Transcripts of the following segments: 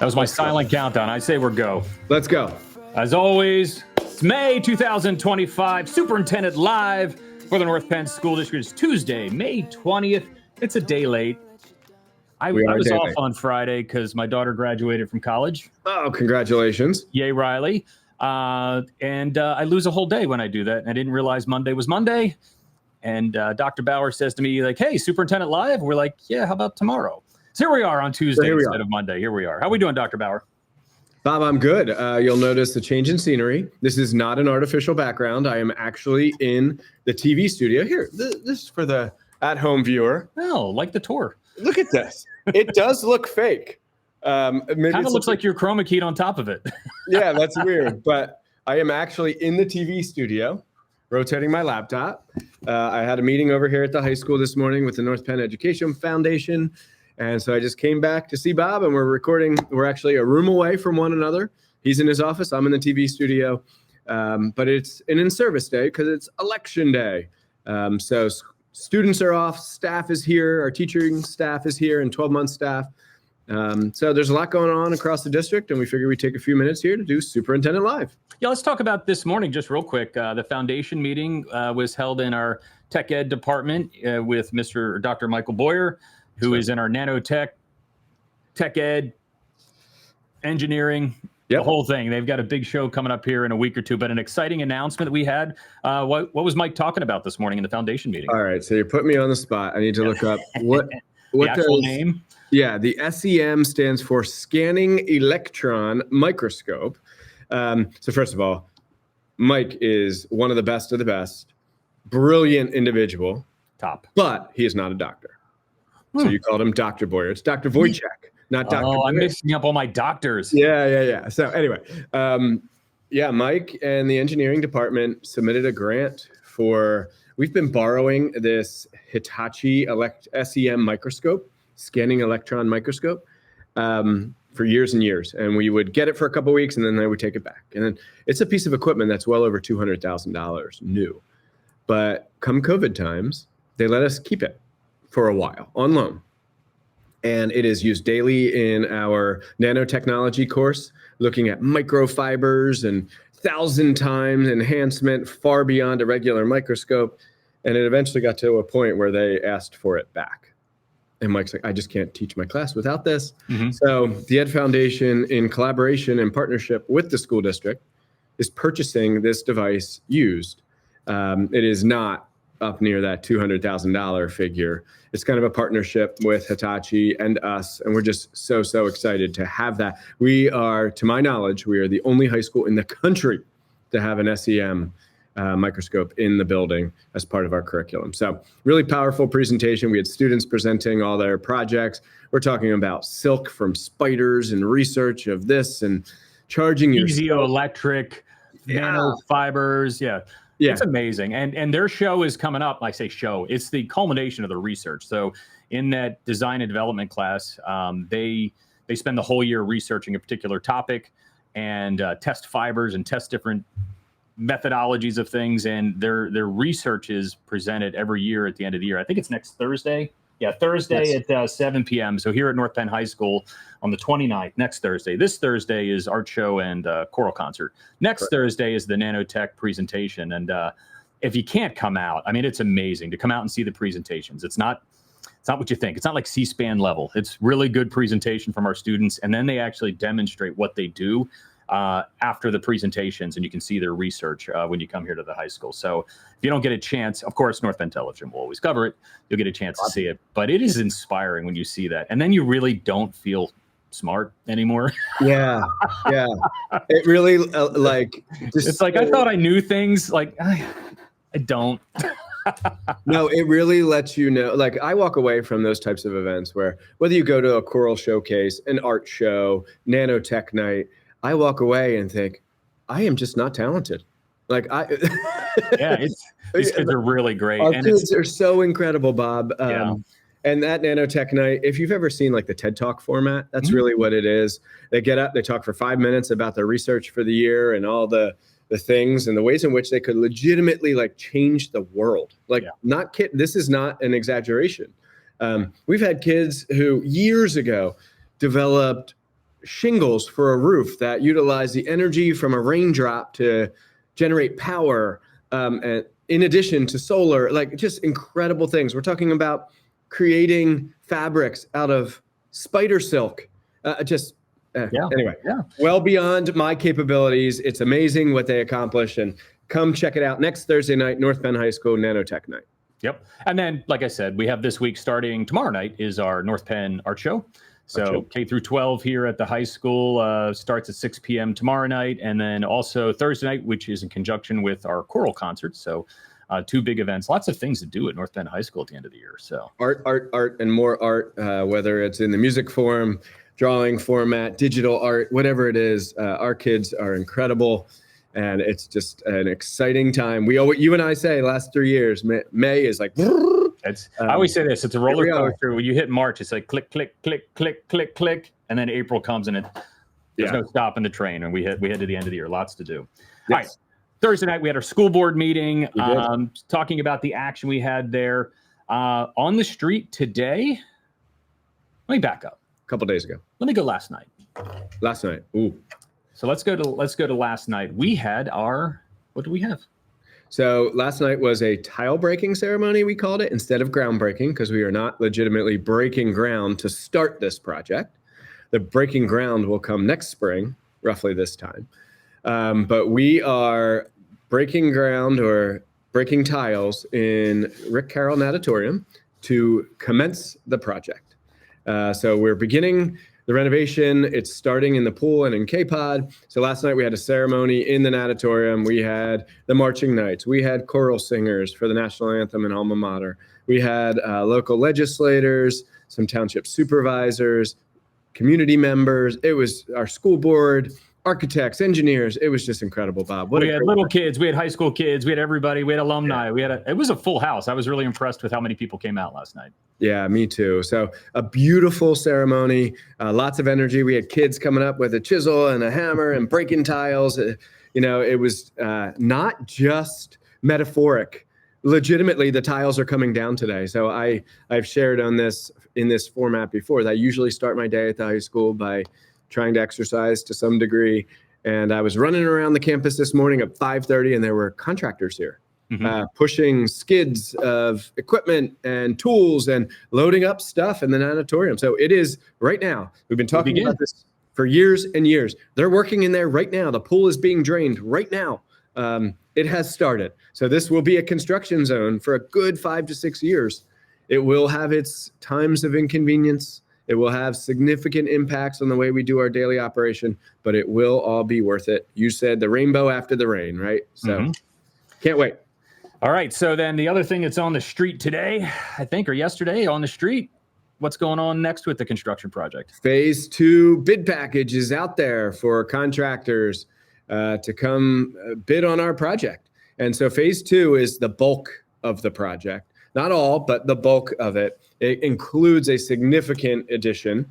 That was my silent countdown. I say we're go. Let's go. As always, it's May 2025, Superintendent Live for the North Penn School District. It's Tuesday, May 20th. It's a day late. I was off on Friday because my daughter graduated from college. Oh, congratulations. Yay, Riley. And I lose a whole day when I do that. And I didn't realize Monday was Monday. And Dr. Bauer says to me, like, hey, Superintendent Live. We're like, yeah, how about tomorrow? So here we are on Tuesday instead of Monday. Here we are. How are we doing, Dr. Bauer? Bob, I'm good. You'll notice the change in scenery. This is not an artificial background. I am actually in the TV studio. Here, this is for the at-home viewer. Oh, like the tour. Look at this. It does look fake. Kind of looks like your chroma keyed on top of it. Yeah, that's weird. But I am actually in the TV studio, rotating my laptop. I had a meeting over here at the high school this morning with the North Penn Education Foundation. And so I just came back to see Bob, and we're recording. We're actually a room away from one another. He's in his office. I'm in the TV studio. But it's an in-service day because it's election day. So students are off. Staff is here. Our teaching staff is here and 12-month staff. So there's a lot going on across the district, and we figure we'd take a few minutes here to do Superintendent Live. Yeah, let's talk about this morning just real quick. The foundation meeting was held in our tech ed department with Dr. Michael Bauer, who is in our nanotech, tech ed, engineering, the whole thing. They've got a big show coming up here in a week or two, but an exciting announcement that we had. What was Mike talking about this morning in the foundation meeting? All right, so you put me on the spot. I need to look up what the actual name. Yeah, the SEM stands for Scanning Electron Microscope. So first of all, Mike is one of the best, brilliant individual. Top. But he is not a doctor. So you called him Dr. Bauer. It's Dr. Wojciech, not Dr. Oh, Bauer. I'm mixing up all my doctors. Yeah. So anyway, Mike and the engineering department submitted a grant for, we've been borrowing this Hitachi SEM microscope, scanning electron microscope, for years and years. And we would get it for a couple of weeks, and then they would take it back. And then it's a piece of equipment that's well over $200,000 new. But come COVID times, they let us keep it for a while on loan. And it is used daily in our nanotechnology course, looking at microfibers and 1,000 times enhancement far beyond a regular microscope. And it eventually got to a point where they asked for it back. And Mike's like, I just can't teach my class without this. Mm-hmm. So the Ed Foundation, in collaboration and partnership with the school district, is purchasing this device used. It is not up near that $200,000 figure. It's kind of a partnership with Hitachi and us, and we're just so excited to have that. We are, to my knowledge, we are the only high school in the country to have an SEM microscope in the building as part of our curriculum. So really powerful presentation. We had students presenting all their projects. We're talking about silk from spiders and research of this and charging your piezoelectric nanofibers. Yeah. It's amazing. And their show is coming up. I say show, it's the culmination of the research. So in that design and development class, they spend the whole year researching a particular topic and test fibers and test different methodologies of things. And their research is presented every year at the end of the year. I think it's next Thursday. Yeah, Thursday at 7 p.m. So here at North Penn High School on the 29th, next Thursday. This Thursday is art show and choral concert. Next Thursday is the nanotech presentation. And if you can't come out, I mean, it's amazing to come out and see the presentations. It's not what you think. It's not like C-SPAN level. It's really good presentation from our students. And then they actually demonstrate what they do after the presentations, and you can see their research when you come here to the high school. So if you don't get a chance, of course, North Penn Television will always cover it. You'll get a chance to see it, but it is inspiring when you see that. And then you really don't feel smart anymore. Yeah. It really it's like, I thought I knew things. Like I don't. No, it really lets you know. Like I walk away from those types of events where whether you go to a choral showcase, an art show, nanotech night, I walk away and think, I am just not talented. Like these kids are really great. Our kids are so incredible, Bob. And that nanotech night, if you've ever seen like the TED Talk format, that's really what it is. They get up, they talk for 5 minutes about their research for the year and all the things and the ways in which they could legitimately like change the world. This is not an exaggeration. We've had kids who years ago developed shingles for a roof that utilize the energy from a raindrop to generate power, and in addition to solar, like just incredible things. We're talking about creating fabrics out of spider silk. Anyway, well beyond my capabilities. It's amazing what they accomplish, and come check it out next Thursday night, North Bend High School Nanotech Night. Yep. And then, like I said, we have this week starting tomorrow night is our North Penn Art Show. So K through 12 here at the high school starts at 6 p.m. tomorrow night. And then also Thursday night, which is in conjunction with our choral concert. So 2 big events, lots of things to do at North Bend High School at the end of the year. So art, and more art, whether it's in the music form, drawing format, digital art, whatever it is. Our kids are incredible. And it's just an exciting time. You and I say last 3 years, May is like. I always say this: it's a roller coaster. When you hit March, it's like click, click, click, click, click, click, and then April comes and there's no stopping the train. And we head to the end of the year. Lots to do. Yes. All right. Thursday night we had our school board meeting, talking about the action we had there on the street today. Let me back up. A couple days ago. Let me go last night. Last night. Ooh. So let's go to last night. We had what do we have? So last night was a tile breaking ceremony, we called it, instead of groundbreaking, because we are not legitimately breaking ground to start this project. The breaking ground will come next spring, roughly this time. But we are breaking ground or breaking tiles in Rick Carroll Natatorium to commence the project. So we're beginning the renovation. It's starting in the pool and in K-Pod. So last night we had a ceremony in the natatorium. We had the marching knights. We had choral singers for the national anthem and alma mater. We had local legislators, some township supervisors, community members. It was our school board, architects, engineers. It was just incredible, Bob. We had little kids, we had high school kids, we had everybody, we had alumni. It was a full house. I was really impressed with how many people came out last night. Yeah, me too. So a beautiful ceremony, lots of energy. We had kids coming up with a chisel and a hammer and breaking tiles. It was not just metaphoric. Legitimately, the tiles are coming down today. So I've shared in this format before that I usually start my day at the high school by trying to exercise to some degree. And I was running around the campus this morning at 5:30, and there were contractors here. Pushing skids of equipment and tools and loading up stuff in the natatorium. So it is right now. We've been talking about this for years and years. They're working in there right now. The pool is being drained right now. It has started. So this will be a construction zone for a good 5 to 6 years. It will have its times of inconvenience. It will have significant impacts on the way we do our daily operation, but it will all be worth it. You said the rainbow after the rain, right? So can't wait. All right. So then the other thing that's on the street today, I think, or yesterday on the street, what's going on next with the construction project? Phase 2 bid package is out there for contractors to come bid on our project. And so phase 2 is the bulk of the project. Not all, but the bulk of it. It includes a significant addition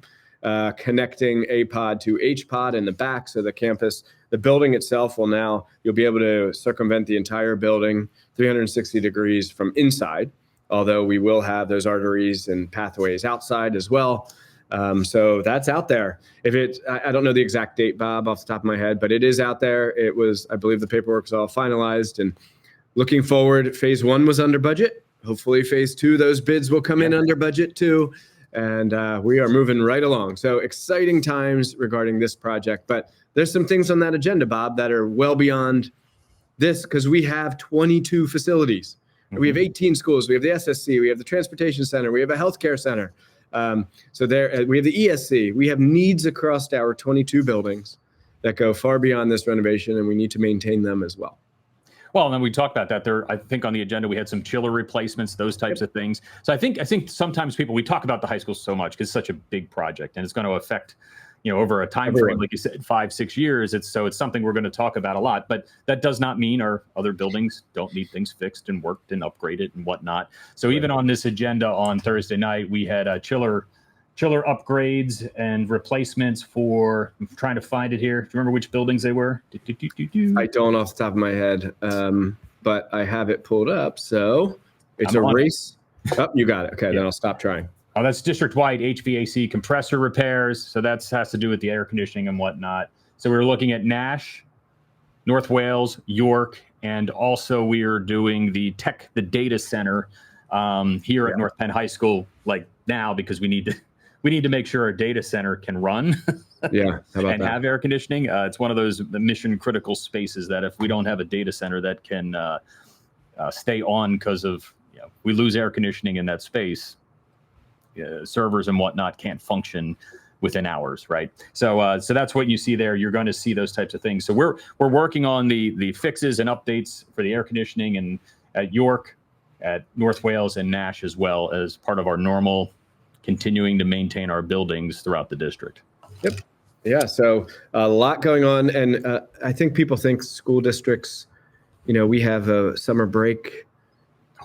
connecting A-Pod to H-Pod in the back. So the campus, the building itself you'll be able to circumvent the entire building 360 degrees from inside, although we will have those arteries and pathways outside as well. So that's out there. I don't know the exact date, Bob, off the top of my head, but it is out there. I believe the paperwork is all finalized, and looking forward, phase 1 was under budget. Hopefully phase 2, those bids will come in under budget too. And we are moving right along. So exciting times regarding this project, but there's some things on that agenda, Bob, that are well beyond this, because we have 22 facilities. We have 18 schools. We have the SSC. We have the transportation center. We have a healthcare center. So we have the ESC. We have needs across our 22 buildings that go far beyond this renovation, and we need to maintain them as well. Well, and then we talked about that. I think on the agenda we had some chiller replacements, those types of things. So I think sometimes we talk about the high school so much because it's such a big project and it's going to affect, over a time frame, like you said, 5-6 years. It's something we're going to talk about a lot. But that does not mean our other buildings don't need things fixed and worked and upgraded and whatnot. So even on this agenda on Thursday night, we had chiller upgrades and replacements for, I'm trying to find it here. Do you remember which buildings they were? I don't off the top of my head, but I have it pulled up. So it's a race. Oh, you got it. Okay, then I'll stop trying. Oh, that's district-wide HVAC compressor repairs. So that has to do with the air conditioning and whatnot. So we're looking at Nash, North Wales, York, and also we are doing the data center here at North Penn High School, like now, because we need to make sure our data center can run and have air conditioning. It's one of those mission critical spaces that if we don't have a data center that can stay on because of we lose air conditioning in that space, servers and whatnot can't function within hours, right? So that's what you see there. You're going to see those types of things. So we're working on the fixes and updates for the air conditioning and at York, at North Wales, and Nash, as well as part of our normal continuing to maintain our buildings throughout the district. Yep. Yeah. So a lot going on, and I think people think school districts, we have a summer break.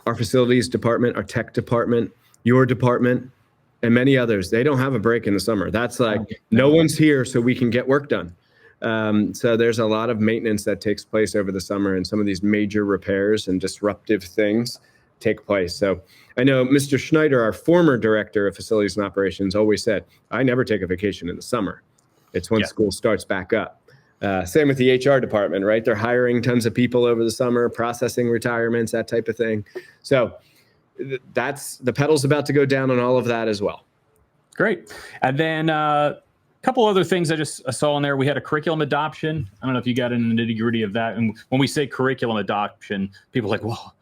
Our facilities department, our tech department, your department, and many others, they don't have a break in the summer. That's like no one's here, so we can get work done. So there's a lot of maintenance that takes place over the summer, and some of these major repairs and disruptive things take place. So I know Mr. Schneider, our former director of facilities and operations, always said, I never take a vacation in the summer. It's when school starts back up. Same with the HR department, right? They're hiring tons of people over the summer, processing retirements, that type of thing. So that's the pedal's about to go down on all of that as well. Great. And then a couple other things I saw in there. We had a curriculum adoption. I don't know if you got into the nitty gritty of that. And when we say curriculum adoption, people are like, well,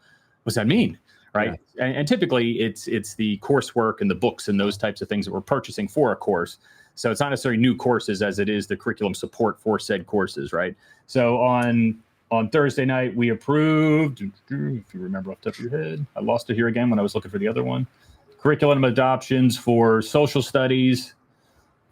what's that mean? Right. Yeah. And typically it's the coursework and the books and those types of things that we're purchasing for a course. So it's not necessarily new courses as it is the curriculum support for said courses. Right. So on Thursday night, we approved, if you remember off the top of your head, I lost it here again when I was looking for the other one, curriculum adoptions for social studies,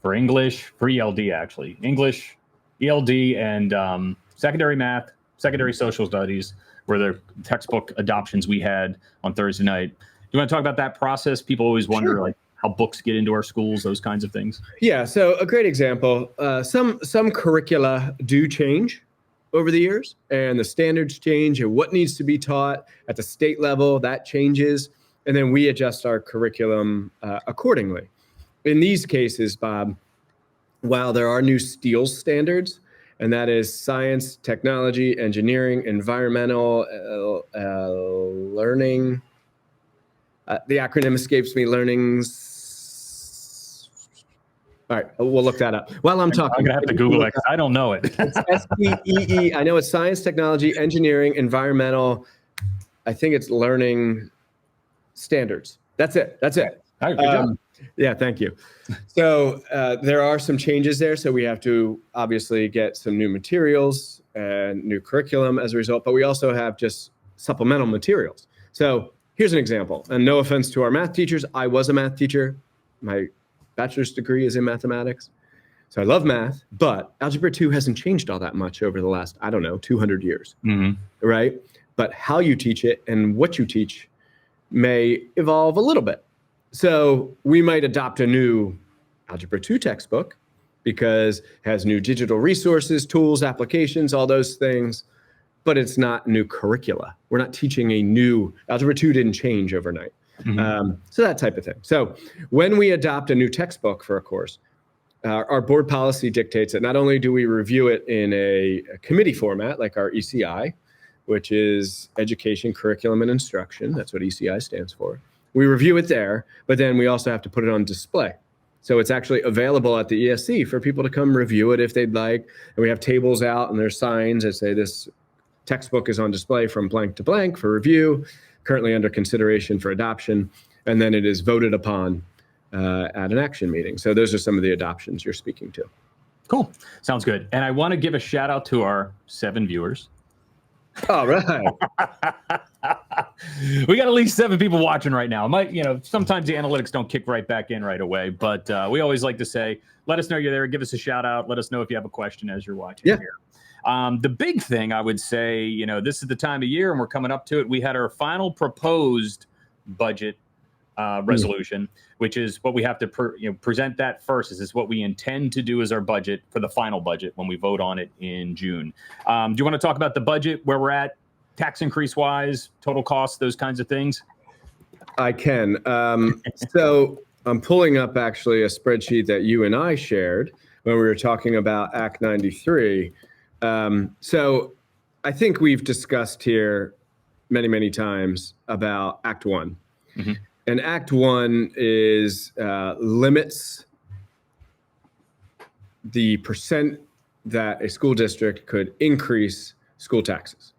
for English, for ELD, actually. English, ELD, and secondary math, secondary social studies were the textbook adoptions we had on Thursday night. Do you want to talk about that process? People always wonder, like, how books get into our schools, those kinds of things. Yeah, so a great example. Some curricula do change over the years, and the standards change, and what needs to be taught at the state level, that changes, and then we adjust our curriculum accordingly. In these cases, Bob, while there are new STEEL standards, and that is science, technology, engineering, environmental, learning, the acronym escapes me, learnings. All right, we'll look that up. While I'm talking, I'm going to have to Google it because I don't know it. It's STEE. I know it's science, technology, engineering, environmental. I think it's learning standards. That's it. All right, good job. Yeah, thank you. So there are some changes there. So we have to obviously get some new materials and new curriculum as a result, but we also have just supplemental materials. So here's an example, and no offense to our math teachers. I was a math teacher. My bachelor's degree is in mathematics. So I love math, but Algebra 2 hasn't changed all that much over the last, 200 years, right? But how you teach it and what you teach may evolve a little bit. So we might adopt a new Algebra 2 textbook because it has new digital resources, tools, applications, all those things, but it's not new curricula. We're not teaching a new, Algebra 2 didn't change overnight. So that type of thing. So when we adopt a new textbook for a course, our board policy dictates that not only do we review it in a committee format, like our ECI, which is Education, Curriculum, and Instruction. That's what ECI stands for. We review it there, but then we also have to put it on display. So it's actually available at the ESC for people to come review it if they'd like. And we have tables out and there's signs that say this textbook is on display from blank to blank for review, currently under consideration for adoption, and then it is voted upon at an action meeting. So those are some of the adoptions you're speaking to. Cool. Sounds good. And I want to give a shout out to our 7 viewers. All right. We got at least 7 people watching right now. Sometimes the analytics don't kick right back in right away, but we always like to say, let us know you're there. Give us a shout out. Let us know if you have a question as you're watching here. The big thing I would say, this is the time of year and we're coming up to it. We had our final proposed budget resolution, which is what we have to present that first. This is what we intend to do as our budget for the final budget when we vote on it in June. Do you want to talk about the budget, where we're at, tax increase wise, total costs, those kinds of things? I can. So I'm pulling up actually a spreadsheet that you and I shared when we were talking about Act 93. So I think we've discussed here many, many times about Act 1. Mm-hmm. And Act 1 is limits the percent that a school district could increase school taxes.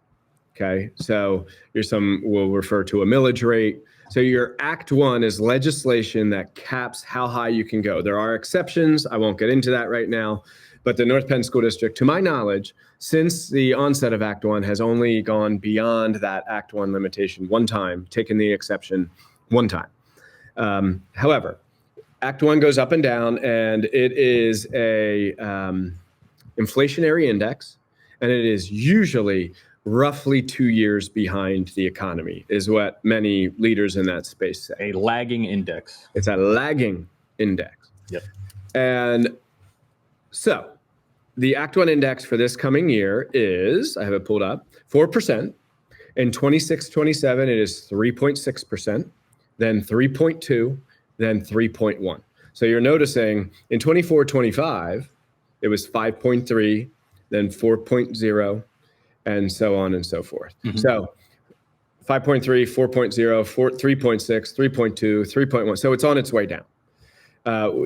Okay, so we'll refer to a millage rate. So your Act 1 is legislation that caps how high you can go. There are exceptions. I won't get into that right now. But the North Penn School District, to my knowledge, since the onset of Act 1, has only gone beyond that Act 1 limitation one time, taken the exception one time. However, Act 1 goes up and down, and it is a inflationary index, and it is usually roughly 2 years behind the economy, is what many leaders in that space say. A lagging index. It's a lagging index. Yep. And so the Act 1 index for this coming year is, I have it pulled up, 4%. In 26-27, it is 3.6%, then 3.2, then 3.1. So you're noticing in 24-25, it was 5.3, then 4.0, and so on and so forth. Mm-hmm. So 5.3, 4.0, 3.6, 3.2, 3.1. So it's on its way down.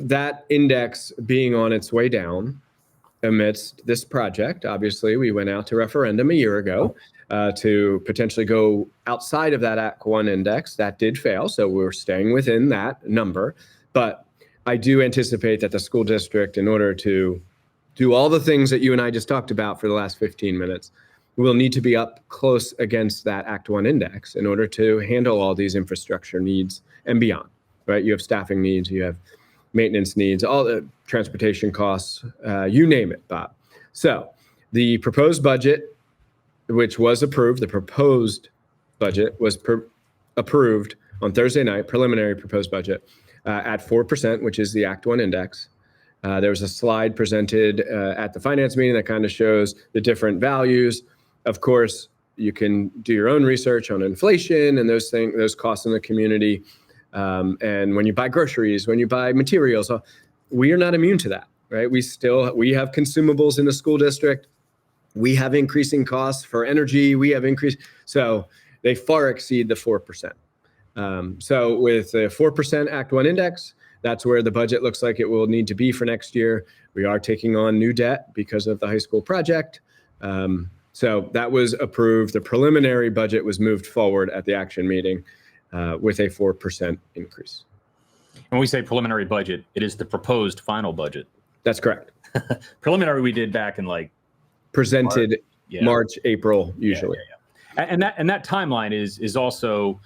That index being on its way down amidst this project, obviously, we went out to referendum a year ago to potentially go outside of that Act 1 index. That did fail, so we're staying within that number. But I do anticipate that the school district, in order to do all the things that you and I just talked about for the last 15 minutes, will need to be up close against that Act 1 index in order to handle all these infrastructure needs and beyond, right? You have staffing needs, you have maintenance needs, all the transportation costs, you name it, Bob. So the proposed budget, which was approved, the proposed budget was approved on Thursday night, preliminary proposed budget, at 4%, which is the Act 1 index. There was a slide presented at the finance meeting that kind of shows the different values. Of course, you can do your own research on inflation and those things, those costs in the community. And when you buy groceries, when you buy materials, we are not immune to that, right? We have consumables in the school district. We have increasing costs for energy. We have increased, so they far exceed the 4%. So with the 4% Act 1 index, that's where the budget looks like it will need to be for next year. We are taking on new debt because of the high school project. So that was approved. The preliminary budget was moved forward at the action meeting with a 4% increase. When we say preliminary budget, it is the proposed final budget. That's correct. Preliminary we did back in like presented March, April, usually. Yeah. And that timeline is also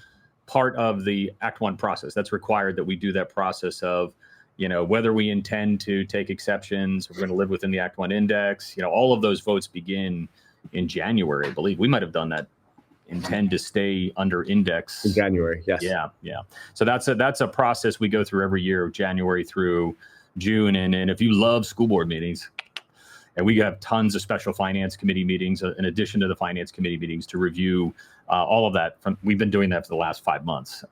part of the Act 1 process. That's required that we do that process of, whether we intend to take exceptions, we're going to live within the Act 1 index. All of those votes begin in January, I believe. We might have done that. Intend to stay under index in January. Yes. Yeah. So that's a process we go through every year, January through June. And if you love school board meetings, and we have tons of special finance committee meetings in addition to the finance committee meetings to review all of that. We've been doing that for the last 5 months,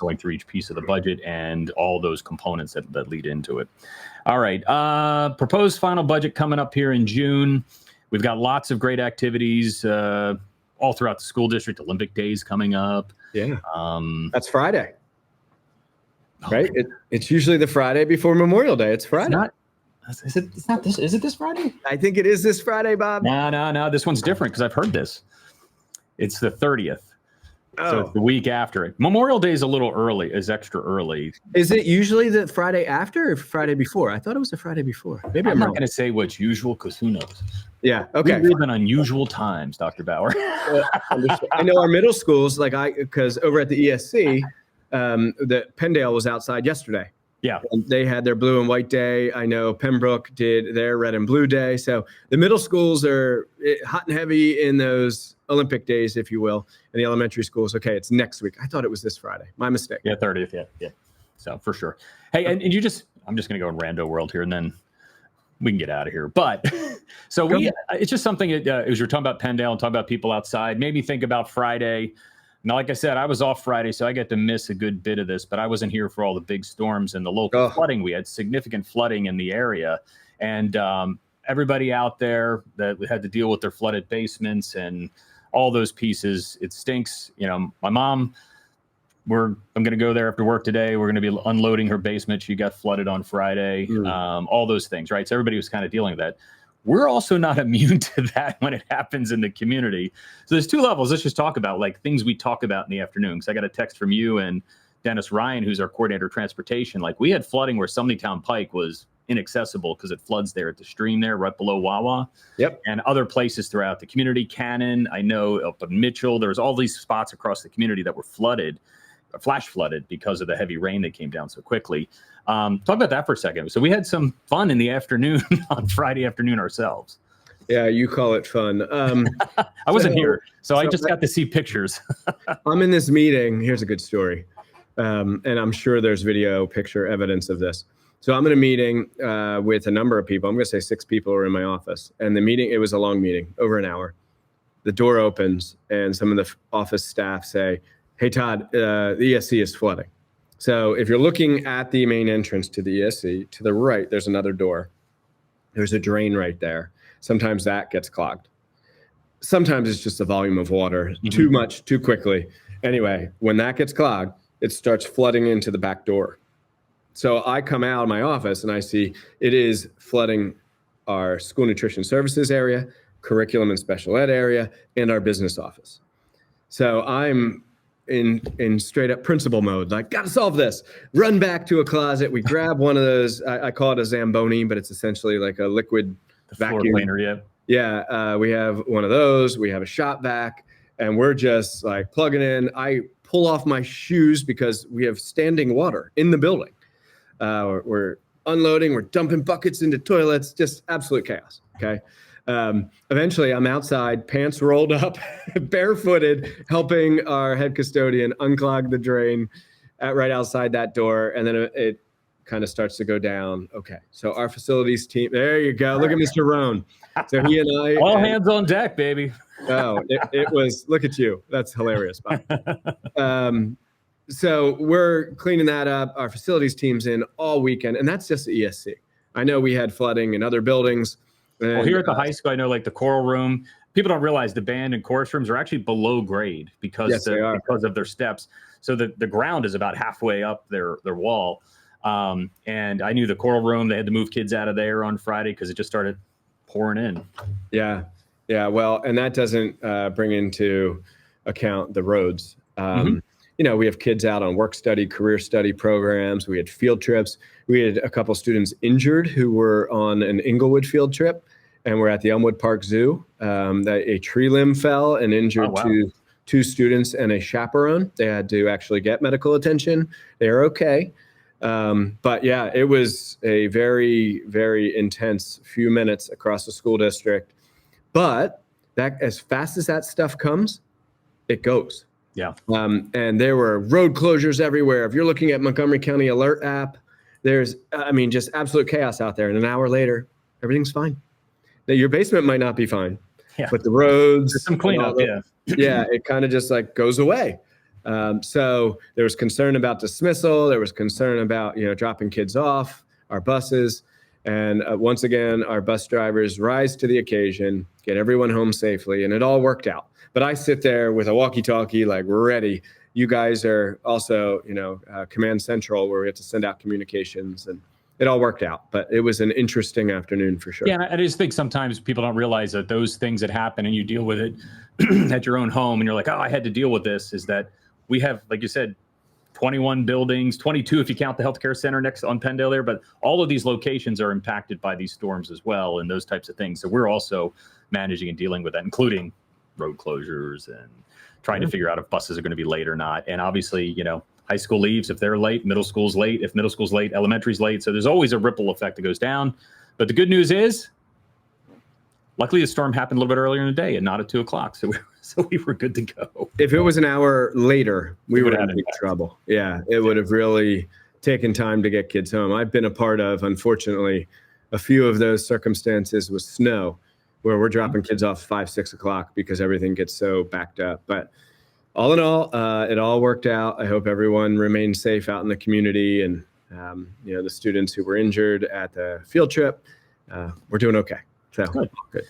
going through each piece of the budget and all those components that lead into it. All right. Proposed final budget coming up here in June. We've got lots of great activities all throughout the school district. Olympic Days coming up. Yeah. That's Friday. Right? It's usually the Friday before Memorial Day. It's Friday. It's not this. Is it this Friday? I think it is this Friday, Bob. No. This one's different because I've heard this. It's the 30th. Oh. So it's the week after it. Memorial Day is a little early, is extra early. Is it usually the Friday after or Friday before? I thought it was the Friday before. Maybe I'm not going to say what's usual because who knows? Yeah. Okay. We live in unusual times, Dr. Bauer. I know our middle schools, because over at the ESC, the Penndale was outside yesterday. Yeah. And they had their blue and white day. I know Pembroke did their red and blue day. So the middle schools are hot and heavy in those Olympic days, if you will. And the elementary schools, okay, it's next week. I thought it was this Friday. My mistake. Yeah, 30th. Yeah. So for sure. Hey, and I'm just going to go in rando world here and then we can get out of here. But so it's just something as you're talking about Penndale and talking about people outside, maybe think about Friday. Now, like I said, I was off Friday, so I get to miss a good bit of this, but I wasn't here for all the big storms and the local flooding. We had significant flooding in the area, and everybody out there that had to deal with their flooded basements and all those pieces, it stinks. You know, my mom, I'm going to go there after work today. We're going to be unloading her basement. She got flooded on Friday, all those things, right? So everybody was kind of dealing with that. We're also not immune to that when it happens in the community. So there's two levels. Let's just talk about like things we talk about in the afternoon. Because I got a text from you and Dennis Ryan, who's our coordinator of transportation. Like we had flooding where Somebodytown Pike was inaccessible because it floods there at the stream there right below Wawa. Yep. And other places throughout the community. Cannon, I know up in Mitchell, there was all these spots across the community that were flooded, flash flooded because of the heavy rain that came down so quickly. Talk about that for a second. So we had some fun in the afternoon on Friday afternoon ourselves. Yeah, you call it fun. I wasn't here, so I just got to see pictures. I'm in this meeting. Here's a good story. And I'm sure there's video, picture evidence of this. So I'm in a meeting with a number of people. I'm going to say 6 people are in my office. And the meeting, it was a long meeting, over an hour. The door opens and some of the office staff say, "Hey, Todd, the ESC is flooding." So if you're looking at the main entrance to the ESC, to the right, there's another door. There's a drain right there. Sometimes that gets clogged. Sometimes it's just the volume of water, too much, too quickly. Anyway, when that gets clogged, it starts flooding into the back door. So I come out of my office and I see it is flooding our school nutrition services area, curriculum and special ed area, and our business office. So I'm in straight up principal mode, like, gotta solve this. Run back to a closet. We grab one of those, I call it a Zamboni, but it's essentially like a liquid vacuum cleaner. Yeah, we have one of those. We have a shop vac, and we're just like plugging in. I pull off my shoes because we have standing water in the building. We're unloading, we're dumping buckets into toilets, just absolute chaos. Okay. Eventually I'm outside, pants rolled up, barefooted, helping our head custodian unclog the drain right outside that door. And then it kind of starts to go down. Okay. So our facilities team, there you go. Look at Mr. Rohn. So he and I. All hands on deck, baby. Oh, it was, look at you. That's hilarious. So we're cleaning that up. Our facilities team's in all weekend, and that's just the ESC. I know we had flooding in other buildings. And, well, here at the high school, I know like the choral room, people don't realize the band and chorus rooms are actually below grade because of their steps. So the ground is about halfway up their wall. And I knew the choral room, they had to move kids out of there on Friday because it just started pouring in. Yeah. Yeah. Well, and that doesn't bring into account the roads. You know, we have kids out on work study, career study programs. We had field trips. We had a couple students injured who were on an Inglewood field trip, and we're at the Elmwood Park Zoo. A tree limb fell and injured two students and a chaperone. They had to actually get medical attention. They're okay. But yeah, it was a very, very intense few minutes across the school district. But that, as fast as that stuff comes, it goes. Yeah. And there were road closures everywhere. If you're looking at Montgomery County Alert app, there's, just absolute chaos out there. And an hour later, everything's fine. Now, your basement might not be fine, but the roads, there's some cleanup. It kind of just like goes away. So there was concern about dismissal. There was concern about, dropping kids off, our buses. And once again, our bus drivers rise to the occasion, get everyone home safely, and it all worked out. But I sit there with a walkie-talkie, like, we're ready. You guys are also, Command Central, where we have to send out communications, and it all worked out. But it was an interesting afternoon for sure. Yeah, and I just think sometimes people don't realize that those things that happen and you deal with it at your own home, and you're like, oh, I had to deal with this, is that we have, like you said, 21 buildings, 22 if you count the healthcare center next on Pendale there, but all of these locations are impacted by these storms as well and those types of things. So we're also managing and dealing with that, including road closures and trying to figure out if buses are going to be late or not. And obviously, high school leaves if they're late, middle school's late. If middle school's late, elementary's late. So there's always a ripple effect that goes down. But the good news is, luckily the storm happened a little bit earlier in the day and not at 2:00. So we were good to go. If it was an hour later, we would have been in big trouble. Yeah, it would have really taken time to get kids home. I've been a part of, unfortunately, a few of those circumstances with snow, where we're dropping kids off 5, 6 o'clock because everything gets so backed up. But all in all, it all worked out. I hope everyone remains safe out in the community, and the students who were injured at the field trip, we're doing okay. So good.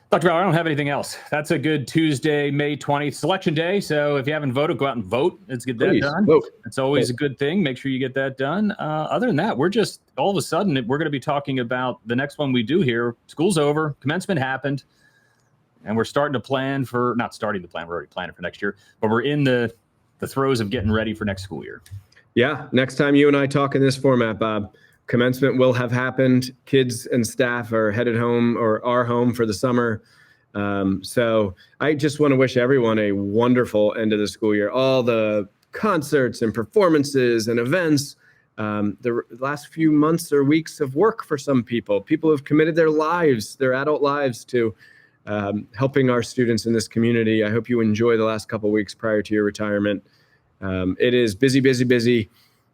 Dr. Bauer, I don't have anything else. That's a good Tuesday, May 20th, Selection Day. So if you haven't voted, go out and vote. Let's get that done. Vote. It's always a good thing. Make sure you get that done. Other than that, we're just, all of a sudden, we're going to be talking about the next one we do here. School's over. Commencement happened. And we're starting to plan for, not starting to plan, we're already planning for next year, but we're in the throes of getting ready for next school year. Yeah. Next time you and I talk in this format, Bob, commencement will have happened. Kids and staff are headed home or are home for the summer. So I just want to wish everyone a wonderful end of the school year. All the concerts and performances and events, the last few months or weeks of work for some people. People have committed their lives, their adult lives, to helping our students in this community. I hope you enjoy the last couple of weeks prior to your retirement. It is busy, busy, busy.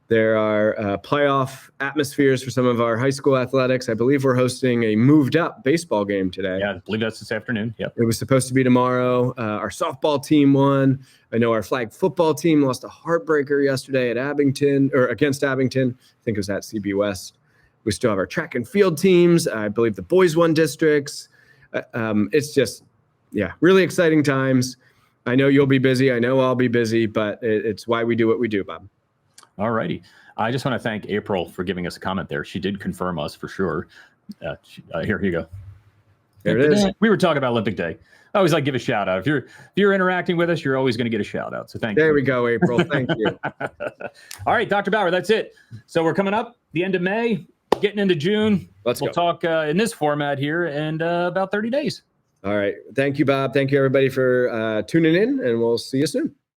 There are playoff atmospheres for some of our high school athletics. I believe we're hosting a moved up baseball game today. Yeah, I believe that's this afternoon. Yep. It was supposed to be tomorrow. Our softball team won. I know our flag football team lost a heartbreaker yesterday at Abington, or against Abington. I think it was at CB West. We still have our track and field teams. I believe the boys won districts. It's just, really exciting times. I know you'll be busy. I know I'll be busy, but it's why we do what we do, Bob. All righty. I just want to thank April for giving us a comment there. She did confirm us for sure. Here you go. There it is. We were talking about Olympic Day. I always like to give a shout out. If you're interacting with us, you're always going to get a shout out. So thank you. There we go, April. Thank you. All right, Dr. Bauer, that's it. So we're coming up the end of May, getting into June. We'll talk in this format here in about 30 days. All right. Thank you, Bob. Thank you, everybody, for tuning in, and we'll see you soon.